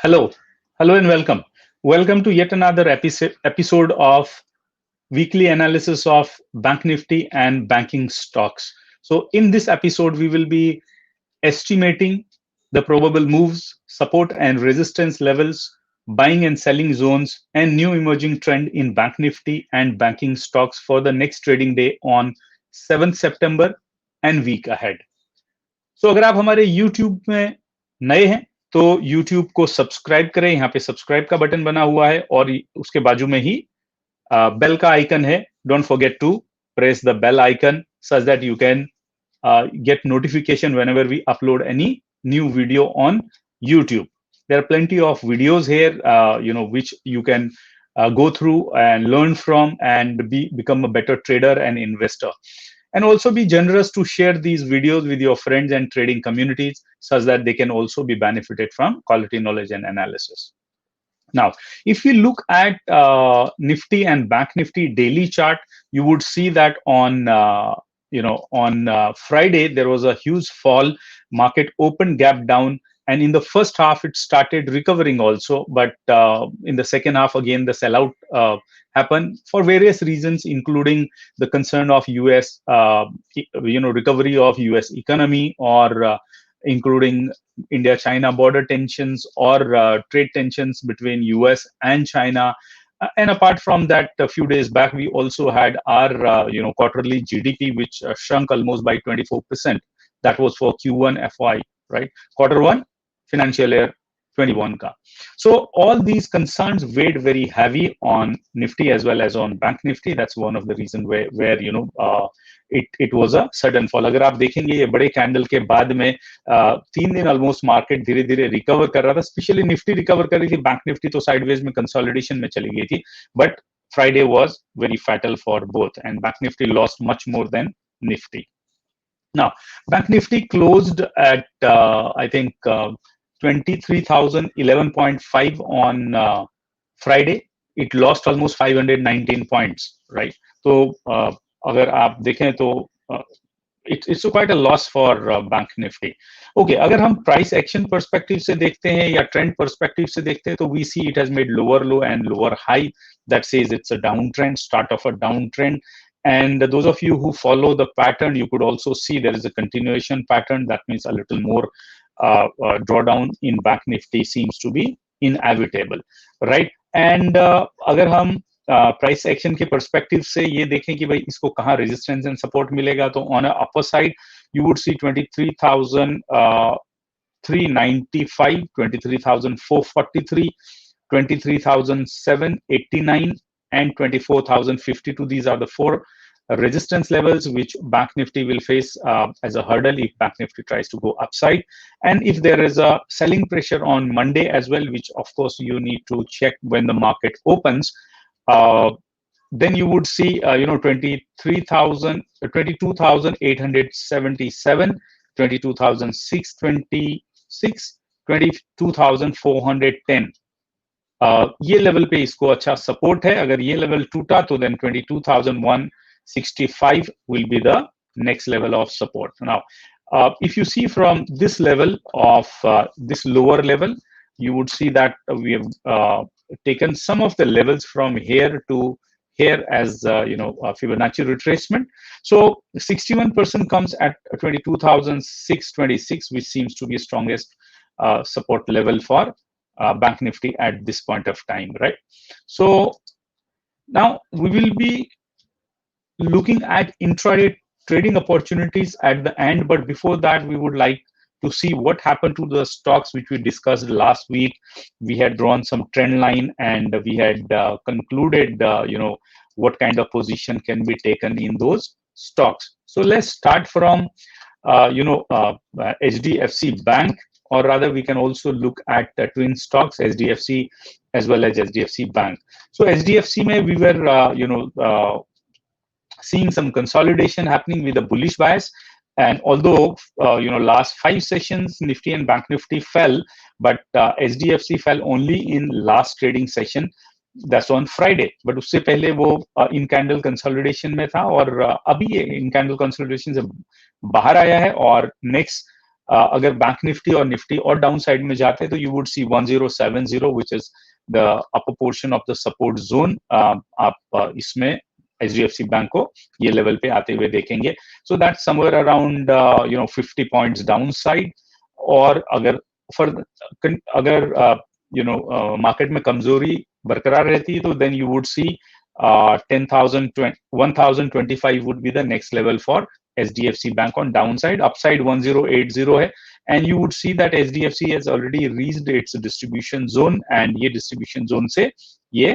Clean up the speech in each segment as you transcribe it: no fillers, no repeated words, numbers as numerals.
Hello, hello, and welcome. Welcome to yet another episode of weekly analysis of Bank Nifty and banking stocks. So, in this episode, we will be estimating the probable moves, support and resistance levels, buying and selling zones, and new emerging trend in Bank Nifty and banking stocks for the next trading day on 7th September and week ahead. सो अगर आप हमारे YouTube में नए हैं तो YouTube को subscribe करें। यहाँ पे सब्सक्राइब का बटन बना हुआ है और उसके बाजू में ही बेल का आइकन है। Don't forget to press the bell icon such that you can get notification whenever we upload any new video on YouTube. There are plenty of videos here, which you can go through and learn from and become a better trader and investor. And also be generous to share these videos with your friends and trading communities such that they can also be benefited from quality knowledge and analysis. Now, if we look at Nifty and Bank Nifty daily chart, you would see that on Friday there was a huge fall. Market opened gap down, and in the first half it started recovering also, but in the second half again the sellout happened for various reasons, including the concern of US, recovery of US economy, or including India-China border tensions or trade tensions between US and China. And apart from that, a few days back, we also had our quarterly GDP, which shrunk almost by 24%. That was for Q1 FY, right? Quarter one, financial year 21 ka. So all these concerns weighed very heavy on Nifty as well as on Bank Nifty. That's one of the reasons where it was a sudden fall. अगर आप देखेंगे ये बड़े candle के बाद में 3 दिन almost market धीरे धीरे रिकवर कर रहा था. स्पेशली निफ्टी रिकवर कर रही थी, बैंक निफ्टी तो साइडवेज में कंसोलिडेशन में चली गई थी. But Friday was very fatal for both, and Bank Nifty lost much more than Nifty. Now, Bank Nifty closed at I think 23,011.5 on Friday. It lost almost 519 points, right? So अगर आप देखें तो it's quite a loss for Bank Nifty. Okay, अगर हम price action perspective से देखते हैं या trend perspective से देखते हैं तो we see it has made lower low and lower high. That says it's a downtrend, start of a downtrend. And those of you who follow the pattern, you could also see there is a continuation pattern. That means a little more drawdown in Bank Nifty seems to be inevitable, right? And अगर हम price action के perspective से ये देखें कि भाई इसको कहाँ रेजिस्टेंस एंड सपोर्ट मिलेगा, तो on upper side you would C 23,395, 23,443, 23,789 and 24,052. These are the four resistance levels which Bank Nifty will face as a hurdle if Bank Nifty tries to go upside. And if there is a selling pressure on Monday as well, which of course you need to check when the market opens, then you would see 22,877, 22,626, 22,410. ये level पे इसको अच्छा support है. अगर ये level टूटा तो then 22,165 will be the next level of support. Now, if you see from this level of this lower level, you would see that we have taken some of the levels from here to here as Fibonacci retracement. So 61% comes at 22,626, which seems to be strongest support level for Bank Nifty at this point of time, right? So now we will be looking at intraday trading opportunities at the end, but before that we would like to see what happened to the stocks which we discussed last week. We had drawn some trend line and we had concluded what kind of position can be taken in those stocks. So let's start from HDFC Bank, or rather we can also look at twin stocks, SDFC as well as HDFC Bank. So HDFC mein we were seeing some consolidation happening with a bullish bias. And although last 5 sessions Nifty and Bank Nifty fell, but HDFC fell only in last trading session, that's on Friday. But उससे पहले वो in candle consolidation में था और अभी ये in candle consolidation से बाहर आया है और next अगर बैंक निफ्टी और निफ्टी और डाउन साइड में जाते तो you would C 1070 which is the upper portion of the support zone. आप इसमें HDFC बैंक को ये लेवल पे आते हुए देखेंगे। So that somewhere around 50 points down side. और अगर अगर मार्केट में कमजोरी बरकरार रहती है तो then you would see 1025 would be the next level for HDFC Bank on downside. Upside 1080 है, and you would see that HDFC has already reached its distribution zone, and ये distribution zone से ये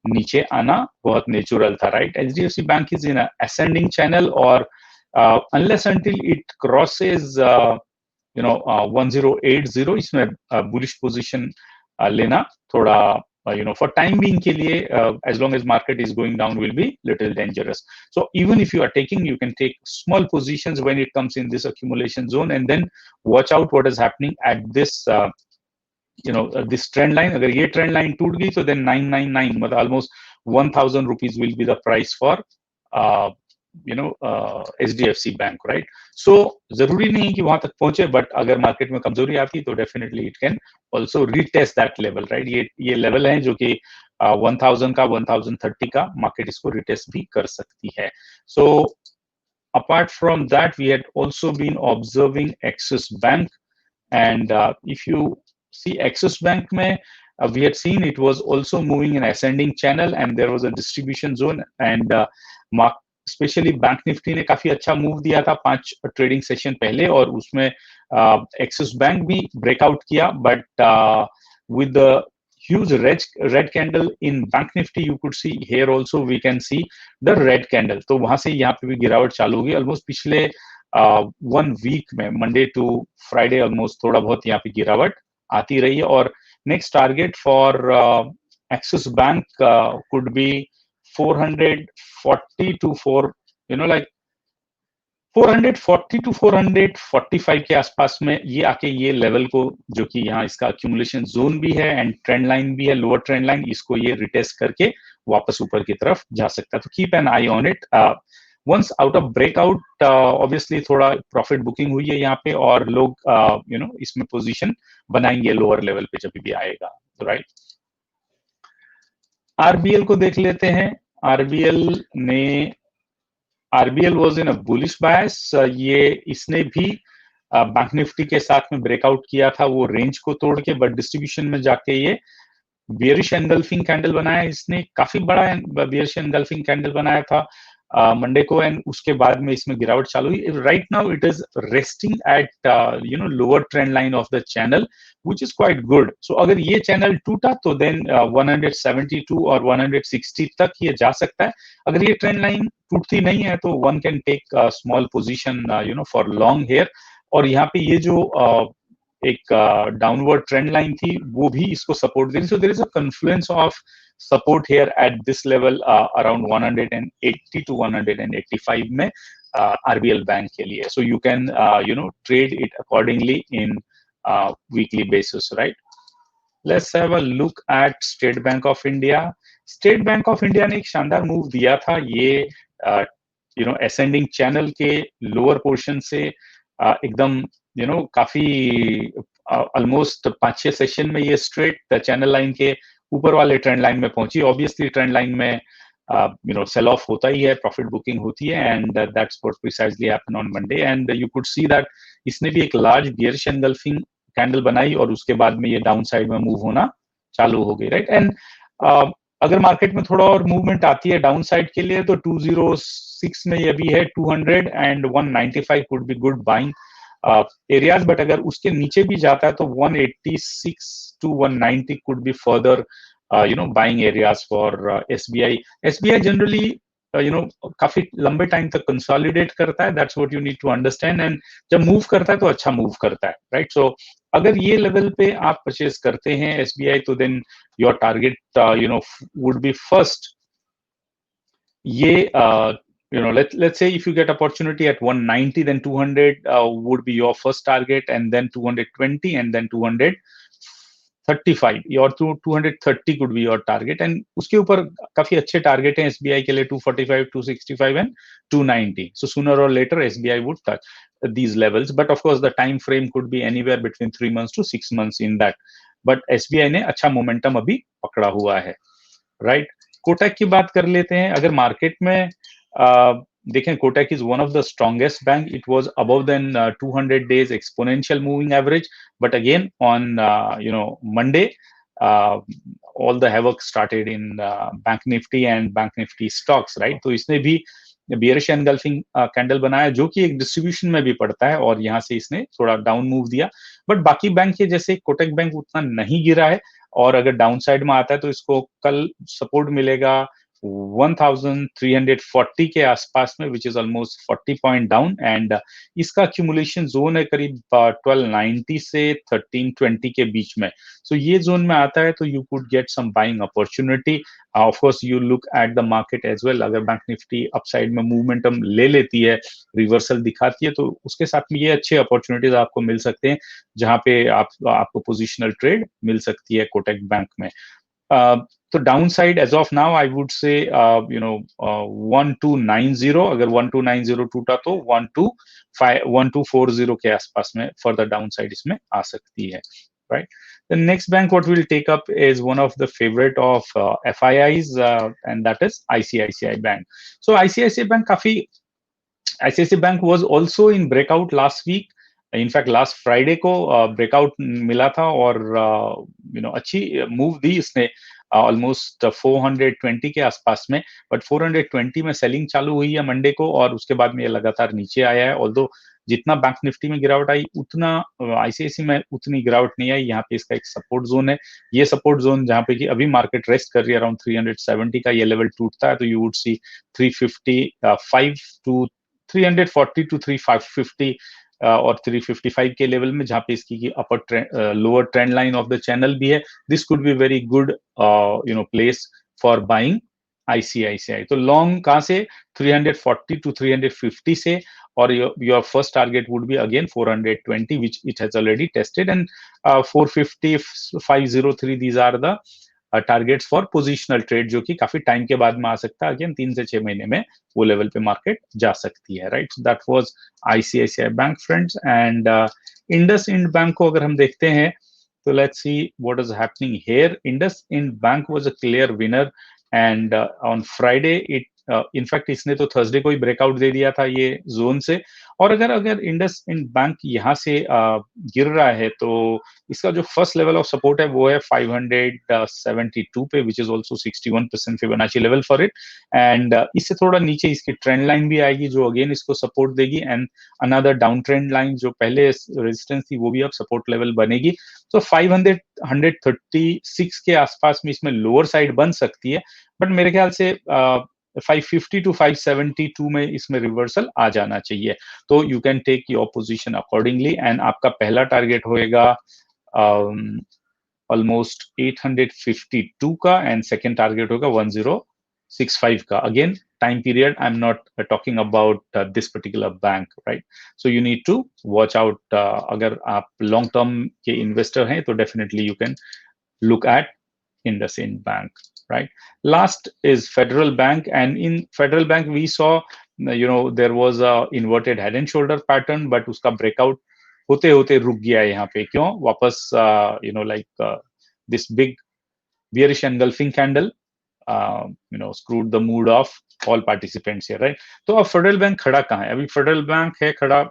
नीचे आना बहुत नेचुरल था, right? HDFC Bank is in a ascending channel, और unless until it crosses 1080, इसमें bullish position लेना थोड़ा for time being के लिए, as long as market is going down, will be little dangerous. So even if you are taking, you can take small positions when it comes in this accumulation zone, and then watch out what is happening at this this trend line. अगर ये trend line टूट गई तो then 999 मतलब almost 1000 rupees will be the price for HDFC Bank, right? So जरूरी नहीं कि वहां तक पहुंचे, but अगर मार्केट में कमजोरी आती है तो definitely it can also retest that level, right? ये लेवल है जो कि 1000 का 1030 का मार्केट इसको रिटेस्ट भी कर सकती है। So apart from that, we had also been observing Axis Bank, and if you see Axis Bank में we had seen it was also moving in ascending channel, and there was a distribution zone, and specially bank Nifty ने काफी अच्छा move दिया था 5 trading session पहले, और उसमें axis bank भी ब्रेकआउट किया, but with the huge red candle in bank nifty, you could see here also we can see the red candle. तो वहां से यहाँ पे भी गिरावट चालू होगी। ऑलमोस्ट पिछले 1 वीक में मंडे टू फ्राइडे ऑलमोस्ट थोड़ा बहुत यहाँ पे गिरावट आती रही है, और next target for axis bank could be 440 to 440 to 445 के आसपास में ये आके ये लेवल को, जो कि यहाँ इसका accumulation zone भी है एंड ट्रेंड लाइन भी है, लोअर ट्रेंड लाइन, इसको ये रिटेस्ट करके वापस ऊपर की तरफ जा सकता है। तो keep an eye on it. Once out of breakout obviously थोड़ा प्रॉफिट बुकिंग हुई है यहाँ पे, और लोग इसमें पोजीशन बनाएंगे लोअर लेवल पे जब भी आएगा, राइट? आरबीएल को देख लेते हैं। RBL was in a bullish bias. ये इसने भी बैंक निफ्टी के साथ में ब्रेकआउट किया था वो रेंज को तोड़ के, बट डिस्ट्रीब्यूशन में जाके ये बेयरिश एनगल्फिंग कैंडल बनाया। इसने काफी बड़ा बेयरिश एनगल्फिंग कैंडल बनाया था मंडे को, एंड उसके बाद में इसमें गिरावट चालू हुई। Right now it is resting at lower trend line of the channel, which is quite good. So अगर ये चैनल टूटा तो then 172 और 160 तक ये जा सकता है। अगर ये ट्रेंड लाइन टूटती नहीं है तो one can take a small position for long here, और यहाँ पे ये जो एक डाउनवर्ड ट्रेंड लाइन थी वो भी इसको सपोर्ट दे रही। So there is a confluence of support here at this level around 180 to 185 में RBL बैंक के लिए। So you can trade it accordingly in weekly basis, right? Let's have a look at State Bank of India. State Bank of India ने एक शानदार move दिया था। ये ascending channel के lower portion से एकदम काफी ऑलमोस्ट 5-6 सेशन में ये स्ट्रेट चैनल लाइन के ऊपर वाले ट्रेंड लाइन में पहुंची। ऑब्वियसली ट्रेंड लाइन में सेल ऑफ होता ही है, प्रॉफिट बुकिंग होती है, and that's what precisely happened on Monday, and you could see that इसने भी एक लार्ज बियरिश एनगल्फिंग कैंडल बनाई, और उसके बाद में ये डाउन साइड में मूव होना चालू हो गई, राइट? एंड अगर मार्केट में थोड़ा और मूवमेंट आती है डाउन साइड के लिए तो 206 में ये भी है, 200 and 195 could be good buying areas, but अगर उसके नीचे भी जाता है तो 186 to 190 could be further buying areas for SBI. SBI generally काफी लंबे टाइम तक कंसोलिडेट करता है, that's what you need to understand, and जब मूव करता है तो अच्छा मूव करता है, राइट? सो अगर ये लेवल पे आप परचेज करते हैं SBI तो then your target would be first ये let's say if you get opportunity at 190, then 200 would be your first target, and then 220, and then 230 235 और 230 could be your target, and उसके ऊपर काफी अच्छे टारगेट हैं एसबीआई के लिए, 245, 265 and 290. So sooner or later SBI would touch these levels, but of course the time frame could be anywhere between 3 months to 6 months in that. But SBI ने अच्छा momentum अभी पकड़ा हुआ है, राइट. कोटक की बात कर लेते हैं. अगर मार्केट में देखें, Kotak is one of the strongest bank. It was above then 200 days exponential moving average, but again on Monday, all the havoc started in bank nifty and bank nifty stocks, right. तो इसने भी bearish engulfing candle बनाया, जो कि एक distribution में भी पड़ता है, और यहाँ से इसने थोड़ा डाउन मूव दिया. बट बाकी बैंक के जैसे कोटक बैंक उतना नहीं गिरा है, और अगर डाउन साइड में आता है तो इसको कल सपोर्ट मिलेगा 1340 के आसपास में, which is almost 40 point down. And इसका एक्यूमुलेशन जोन है करीब 1290 से 1320 के बीच में. सो ये जोन में आता है तो you could get some buying opportunity. Of course you look at the market as well. अगर बैंक निफ्टी अपसाइड में मूवमेंटम ले लेती है, रिवर्सल दिखाती है, तो उसके साथ में ये अच्छे अपॉर्चुनिटीज आपको मिल सकते हैं, जहां पे आपको पोजिशनल ट्रेड मिल सकती है कोटक बैंक में. तो downside as of now I would say 1290. अगर 1290 टूटा तो 1240 के आसपास में फर्दर डाउन साइड इसमें आ सकती है, right. The next bank what we'll take up is one of the favorite of FIIs, and that is ICICI Bank. So ICICI Bank was also in breakout last week. In fact last Friday को breakout मिला था, और अच्छी move दी इसने almost 420 के आसपास में. But 420 में सेलिंग चालू हुई है मंडे को, और उसके बाद में ये लगातार नीचे आया है. ऑल्दो जितना बैंक निफ्टी में गिरावट आई, उतना आईसीआईसी में उतनी गिरावट नहीं आई. यहाँ पे इसका एक सपोर्ट जोन है. ये सपोर्ट जोन जहाँ पे कि अभी मार्केट रेस्ट कर रही है अराउंड 370 का, ये लेवल टूटता है तो you would see 355 to 340 to 350 और 355 के लेवल में, जहां पे इसकी upper lower trend line of the channel भी है. This could be very good place for buying ICICI. तो लॉन्ग कहां से? 340 टू 350 से, और your first target would be again 420, which it has already tested, and 450, 503, these are the targets for positional trade, जो कि काफी टाइम के बाद में आ सकता है. अगेन 3 से 6 महीने में वो लेवल पे मार्केट जा सकती है, right. That was ICICI bank friends. And IndusInd bank को अगर हम देखते हैं तो let's see what is happening here. IndusInd bank was a clear winner, and on Friday it in fact इसने तो थर्सडे को ही ब्रेकआउट दे दिया था ये जोन से. और अगर इंडसइंड बैंक यहाँ से गिर रहा है, तो इसका जो फर्स्ट लेवल ऑफ सपोर्ट है वो है 572 पे, which is also 61% Fibonacci level for it. And इससे थोड़ा नीचे इसकी ट्रेंड लाइन भी आएगी, जो अगेन इसको सपोर्ट देगी, and another down trend line जो पहले रेजिस्टेंस थी वो भी अब सपोर्ट लेवल बनेगी. तो 136 के आसपास में इसमें लोअर साइड बन सकती है, बट मेरे ख्याल से 550 टू 572 में इसमें रिवर्सल आ जाना चाहिए. तो you can take your position accordingly, and आपका पहला टारगेट होएगा ऑलमोस्ट 852 का, एंड सेकेंड टारगेट होगा 1065 का. Again time period, I am not talking about this particular bank, right. So you need to watch out. अगर आप लॉन्ग टर्म के investor हैं तो definitely you can look at IndusInd Bank, right? Last is Federal Bank, and in Federal Bank we saw, there was a inverted head and shoulder pattern, but uska breakout होते होते रुक गया यहाँ पे. क्यों? वापस this big bearish engulfing candle screwed the mood of all participants here, right? तो अब फेडरल बैंक खड़ा कहाँ है? अभी फेडरल बैंक है खड़ा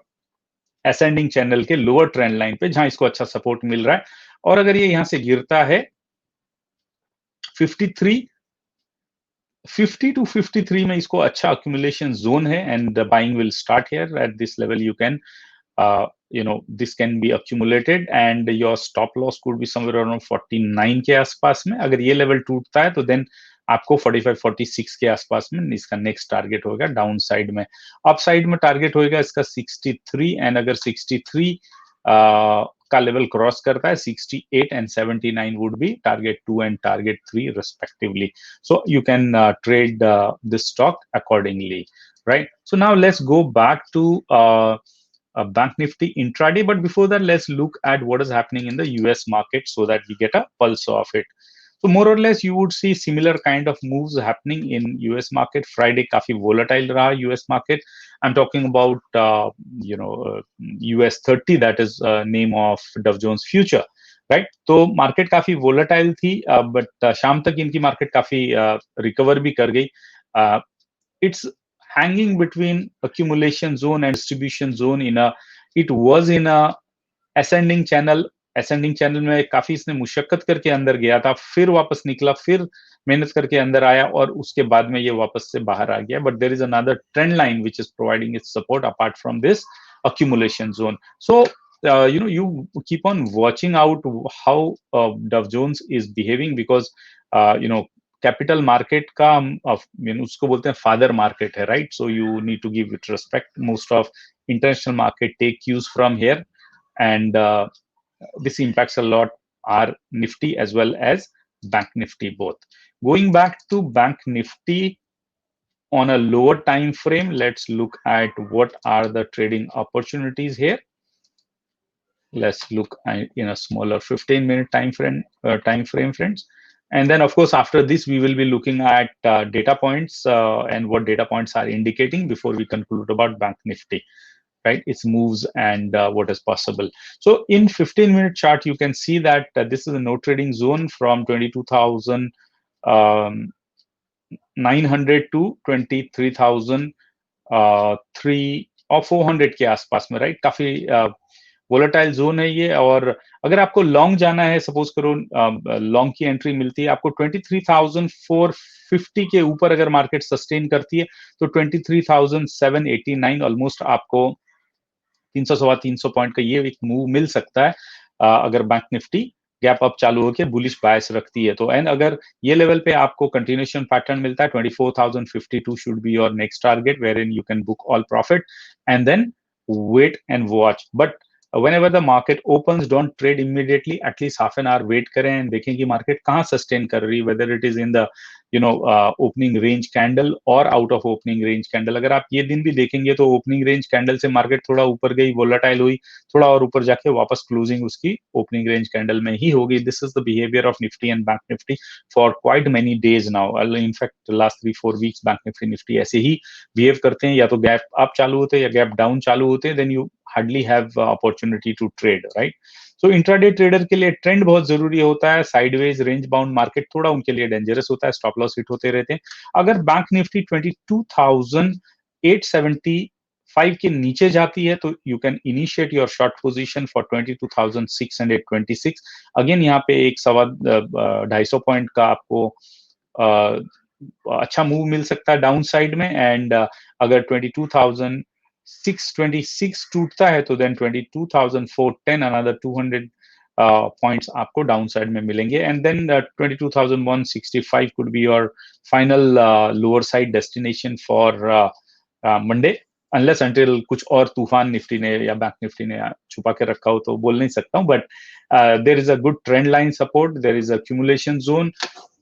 असेंडिंग चैनल के लोअर ट्रेंड लाइन पे, जहां इसको अच्छा सपोर्ट मिल रहा है. और अगर ये यहां से गिरता है 50 to 53 में, इसको अच्छा accumulation zone है, and the buying will start here at this level. You can this can be accumulated, and your stop loss could be somewhere around 49 के आसपास में. अगर ये लेवल टूटता है तो देन आपको 45-46 के आसपास में इसका नेक्स्ट टारगेट होगा डाउन साइड में. अप साइड में टारगेट होगा इसका 63, एंड अगर 63 का लेवल क्रॉस करता है, 68 and 79 would be target 2 and target 3 respectively. So you can trade this stock accordingly, right? So now let's go back to Bank Nifty intraday. But before that, let's look at what is happening in the US market so that we get a pulse of it. So more or less, you would see similar kind of moves happening in US market. Friday काफी volatile रहा US market. I'm talking about US 30, that is name of Dow Jones future, right? तो market काफी volatile थी, but शाम तक इनकी market काफी recover भी कर गई. It's hanging between accumulation zone and distribution zone. It was in a ascending channel. Ascending channel में काफी इसने मुशक्कत करके अंदर गया था, फिर वापस निकला, फिर मेहनत करके अंदर आया, और उसके बाद में ये वापस से बाहर आ गया. But there is another trend line which is providing its support apart from this accumulation zone. So you keep on watching out how Dow Jones is behaving, because capital market का उसको बोलते हैं फादर मार्केट है, right? So you need to give it respect. Most of international market take cues from here, and this impacts a lot our Nifty as well as Bank Nifty both. Going back to Bank Nifty on a lower time frame, let's look at what are the trading opportunities here. Let's look in a smaller 15-minute time frame, friends. And then, of course, after this, we will be looking at data points and what data points are indicating before we conclude about Bank Nifty, right? Its moves and what is possible. So in 15-minute chart, you can see that this is a no trading zone from 22,900 to 23,003 और 400 के आसपास में, right? काफी volatile zone है ये. और अगर आपको लॉन्ग जाना है, सपोज करो लॉन्ग की एंट्री मिलती है आपको 23,450 के ऊपर, अगर मार्केट सस्टेन करती है तो 23,789 ऑलमोस्ट आपको 300 पॉइंट का ये एक मूव मिल सकता है अगर बैंक निफ्टी गैप अप चालू होकर बुलिश बायस रखती है तो. एंड अगर ये लेवल पे आपको कंटिन्यूएशन पैटर्न मिलता है, 24,052 should be your next target, where in you can book all profit and then wait and watch. But whenever the market opens, don't trade immediately. At least half an hour wait करें and देखें कि market कहाँ sustain कर रही है, whether it is in the opening range candle or out of opening range candle. अगर आप ये दिन भी देखेंगे तो opening range candle से market थोड़ा ऊपर गई, volatile हुई, थोड़ा और ऊपर जाके वापस closing उसकी opening range candle में ही होगी. This is the behavior of Nifty and Bank Nifty for quite many days now. In fact, the last 3-4 weeks Bank Nifty ऐसे ही behave करते हैं. या तो gap up चालू होते हैं या gap down चालू होते हैं, then you hardly have opportunity to trade, right? So intraday trader के लिए ट्रेंड बहुत जरूरी होता है. साइडवेज रेंज बाउंड मार्केट थोड़ा उनके लिए डेंजरस होता है, स्टॉप लॉस हिट होते रहते हैं. अगर बैंक निफ्टी 22,875 के नीचे जाती है तो you can initiate your short position for 22,626. Again यहाँ पे एक 250 पॉइंट का आपको अच्छा मूव मिल सकता है डाउन साइड में. एंड अगर 22,626 टूटता है तो देन 22,410 अनदर 200 पॉइंट्स आपको डाउन साइड में मिलेंगे. And then 22,165 could be your final lower side destination for Monday, unless until कुछ और तूफान निफ्टी ने या बैंक निफ्टी ने छुपा के रखा हो तो बोल नहीं सकता हूं. But there is a good trend line support, there is accumulation zone,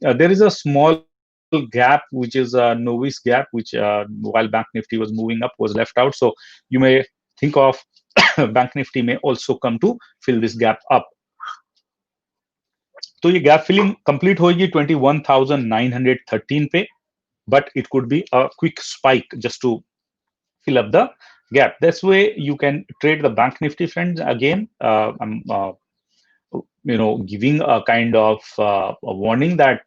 there is a small gap which is a novice gap which while Bank Nifty was moving up was left out. So you may think of Bank Nifty may also come to fill this gap up. तो ये gap filling complete होगी 21,913 पे, but it could be a quick spike just to fill up the gap. This way you can trade the Bank Nifty, friends. Again, I'm giving a kind of a warning that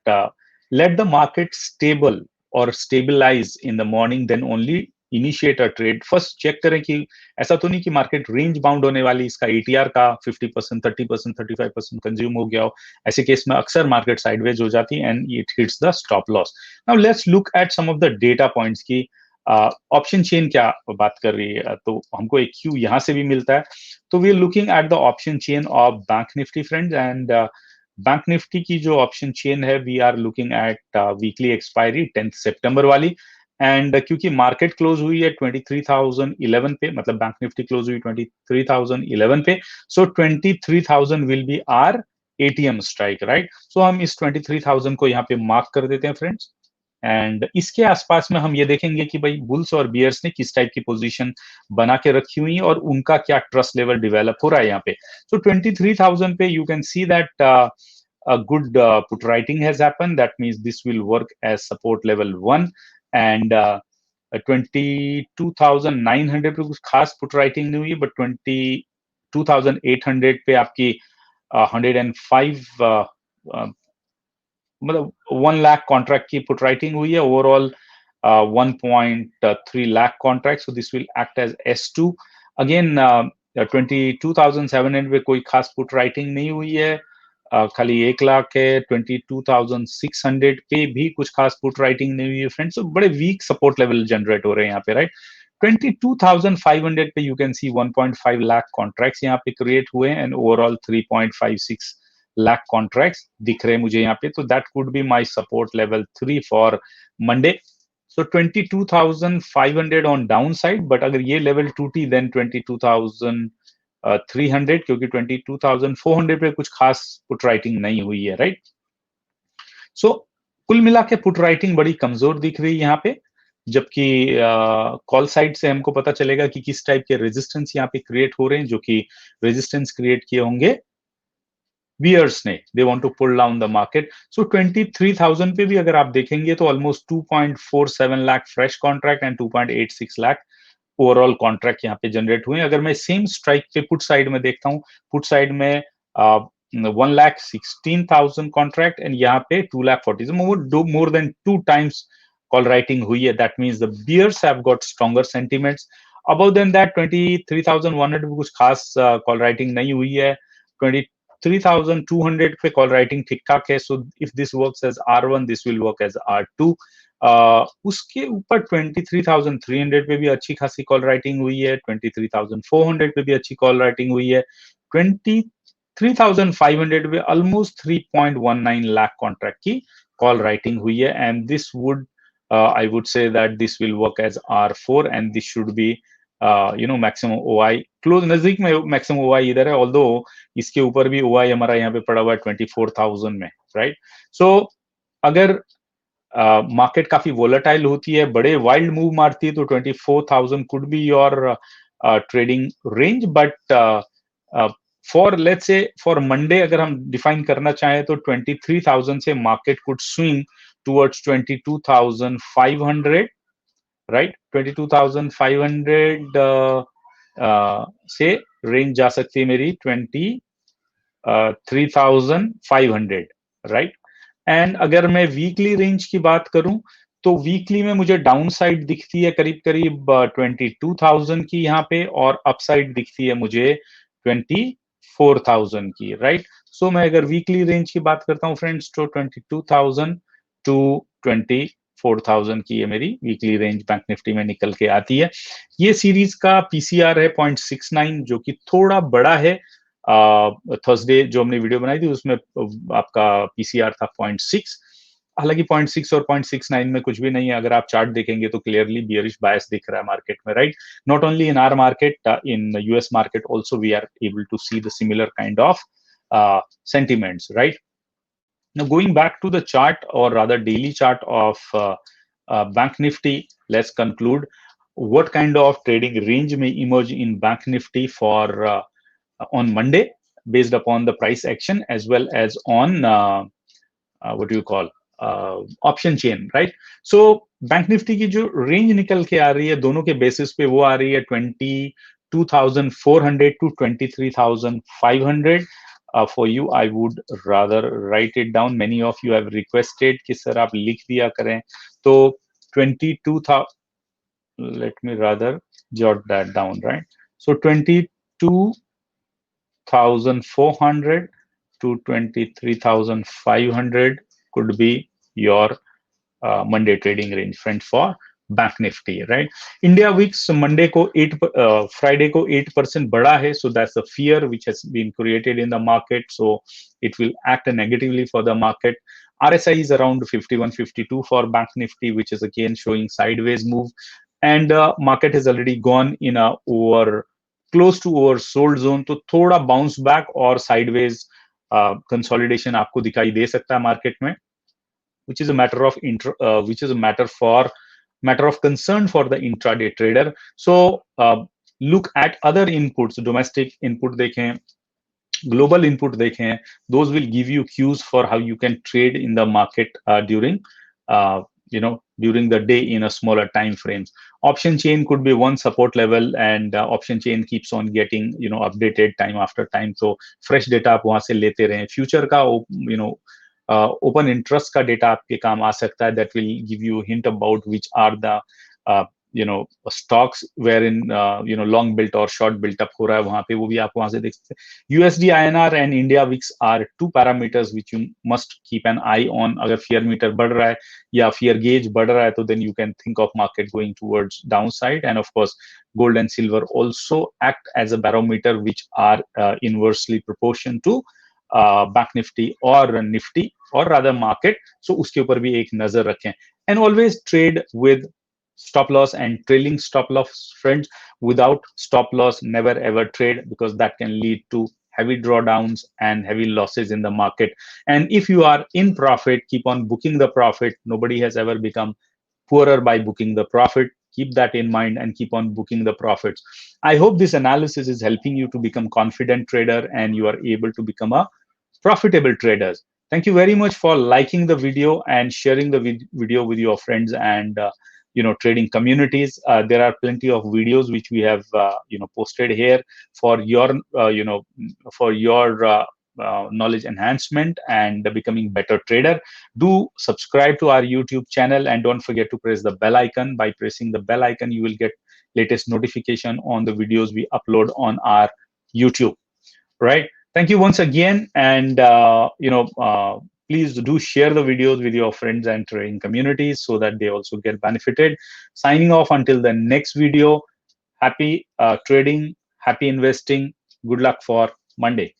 let the market stable or stabilize in the morning, then only initiate a trade. First check करें कि ऐसा तो नहीं कि market range bound होने वाली, इसका ATR का 50%, 30%, 35% कंज्यूम हो गया हो. ऐसे केस में अक्सर मार्केट साइडवेज हो जाती है and it hits the stop loss. Now let's look at some of the data points की ऑप्शन चेन क्या बात कर रही है. तो हमको एक क्यू यहाँ से भी मिलता है. तो we are looking at the option chain of bank Nifty, friends. And bank Nifty की जो ऑप्शन चेन है, we are looking at weekly expiry 10 सितंबर वाली. एंड क्योंकि मार्केट क्लोज हुई है 23,011 पे, मतलब बैंक निफ्टी क्लोज हुई 23,011 पे, so 23,000 will be our ATM strike, right? So हम इस 23,000 को यहाँ पे मार्क कर देते हैं, फ्रेंड्स. एंड इसके आसपास में हम ये देखेंगे कि भाई बुल्स और बियर्स ने किस टाइप की पोजीशन बना के रखी हुई है और उनका क्या ट्रस्ट लेवल डेवलप हो रहा है यहाँ पे. सो 23,000 पे you can see that a good put writing has happened. That means this will work as support level 1. And 22,900 पे कुछ खास पुट राइटिंग नहीं हुई, बट 22,800 पे आपकी 105 मतलब 1 लाख कॉन्ट्रैक्ट की पुट राइटिंग हुई है. Overall 1.3 lakh contract. So this will act as S2 again. 22,700 पे कोई खास पुट राइटिंग नहीं हुई है. खाली 1 लाख है. 22,600 पे भी कुछ खास पुट राइटिंग नहीं हुई है फ्रेंड्स. तो बड़े वीक सपोर्ट लेवल जनरेट हो रहे हैं यहाँ पे, राइट. 22,500 पे you can see 1.5 lakh contracts यहाँ पे क्रिएट हुए हैं एंड ओवरऑल 3.56 लाख कॉन्ट्रैक्ट्स दिख रहे हैं मुझे यहाँ पे. तो that could be my support level 3 for Monday. So 22,500 on down side, but अगर ये लेवल टूटी देन 22,300, क्योंकि 22,400 पे कुछ खास पुट राइटिंग नहीं हुई है, राइट. सो कुल मिला के पुट राइटिंग बड़ी कमजोर दिख रही है यहाँ पे, जबकि कॉल साइड से हमको पता चलेगा कि किस टाइप के रेजिस्टेंस यहाँ पे क्रिएट हो रहे हैं, जो कि रेजिस्टेंस क्रिएट किए होंगे बियर्स ने. They want to pull down the market. So 23,000 पे भी अगर आप देखेंगे तो almost 2.47 lakh fresh contract and 2.86 lakh overall contract यहाँ पे जनरेट हुए. अगर मैं सेम स्ट्राइक पे पुट साइड में देखता हूँ, पुट साइड में 1,16,000 कॉन्ट्रैक्ट एंड यहाँ पे 2,40,000, more than 2 times call writing हुई है. That means the bears have got stronger sentiments. Above than that 23,100 पे कुछ खास कॉल राइटिंग नहीं हुई है. 23,200 पे कॉल राइटिंग ठीक ठाक है. So if this works as R1, this will work as R2. उसके ऊपर 23,300 पे भी अच्छी खासी कॉल राइटिंग हुई है. 23,400 पे भी अच्छी कॉल राइटिंग हुई है. 23,500 पे ऑलमोस्ट 3.19 लाख कॉन्ट्रैक्ट की कॉल राइटिंग हुई है. And this would I would say that this will work as R4 and this should be maximum OI close नजदीक में. मैक्सिमम OI इधर है, ऑल्दो इसके ऊपर भी OI हमारा यहाँ पे पड़ा हुआ है 24,000 में, राइट. सो अगर मार्केट काफी वोलेटाइल होती है, बड़े वाइल्ड मूव मारती है, तो 24,000 could be your trading range. But for let's say for Monday अगर हम डिफाइन करना चाहें तो 23,000 से market could swing towards 22,500, right. 22,500 से रेंज जा सकती है मेरी 23,500, राइट. एंड अगर मैं वीकली रेंज की बात करूं तो वीकली में मुझे डाउन साइड दिखती है करीब करीब 22,000 की यहाँ पे, और अपसाइड दिखती है मुझे 24,000 की, राइट. सो मैं अगर वीकली रेंज की बात करता हूँ फ्रेंड्स, तो 22,000 टू 24,000 की ये मेरी वीकली रेंज बैंक निफ्टी में निकल के आती है. ये सीरीज का पीसीआर है 0.69, जो कि थोड़ा बड़ा है. थर्सडे जो हमने वीडियो बनाई थी उसमें आपका पीसीआर था 0.6. हालांकि 0.6 और 0.69 में कुछ भी नहीं है. अगर आप चार्ट देखेंगे तो क्लियरली बियरिश बायस दिख रहा है मार्केट में, right. Not only in our market, in US market also we are able to see the similar kind of sentiments, right. Now, going back to the chart, or rather daily chart of Bank Nifty, let's conclude what kind of trading range may emerge in Bank Nifty for on Monday, based upon the price action as well as on what do you call option chain, right. So Bank Nifty की जो range निकल के आ रही है दोनों के basis पे, वो आ रही है 22,400 to 23,500. For you, I would rather write it down. Many of you have requested कि सर आप लिख दिया करें. तो 22,000, let me rather jot that down, right. So 22,400 to 23,500 could be your Monday trading range, friend, for Bank Nifty, right. India Wix Monday को 8 Friday को 8% बढ़ा है. So that's the fear which has been created in the market. So it will act negatively for the market. RSI is around 51, 52 for Bank Nifty, which is again showing sideways move. And market has already gone in a close to oversold zone. तो थोड़ा bounce back और sideways consolidation आपको दिखाई दे सकता है market में. which is a matter of which is a matter of concern for the intraday trader. So look at other inputs, domestic input देखें, global input देखें, those will give you cues for how you can trade in the market during during the day in a smaller time frames. Option chain could be one support level, and option chain keeps on getting updated time after time. So fresh data आप वहां से लेते रहें. Future का open interest का data आपके काम आ सकता है, that will give you hint about which are the uh, stocks wherein long built or short built up हो रहा है वहां पे, वो भी आप वहां से देख सकते हैं. USD INR and India VIX are two parameters which you must keep an eye on. अगर fear meter बढ़ रहा है या fear gauge बढ़ रहा है, तो then you can think of market going towards downside. And of course gold and silver also act as a barometer which are inversely proportional to Bank Nifty or Nifty or rather market. So उसके ऊपर भी एक नजर रखें. And always trade with stop loss and trailing stop loss, friends. Without stop loss, never ever trade, because that can lead to heavy drawdowns and heavy losses in the market. And if you are in profit, keep on booking the profit. Nobody has ever become poorer by booking the profit. Keep that in mind and keep on booking the profits. I hope this analysis is helping you to become confident trader and you are able to become a profitable traders. Thank you very much for liking the video and sharing the video with your friends and trading communities. There are plenty of videos which we have posted here for your for your knowledge enhancement and becoming better trader. Do subscribe to our YouTube channel and don't forget to press the bell icon. By pressing the bell icon, you will get latest notification on the videos we upload on our YouTube. Right? Thank you once again, and please do share the videos with your friends and trading communities so that they also get benefited. Signing off until the next video. Happy trading, happy investing. Good luck for Monday.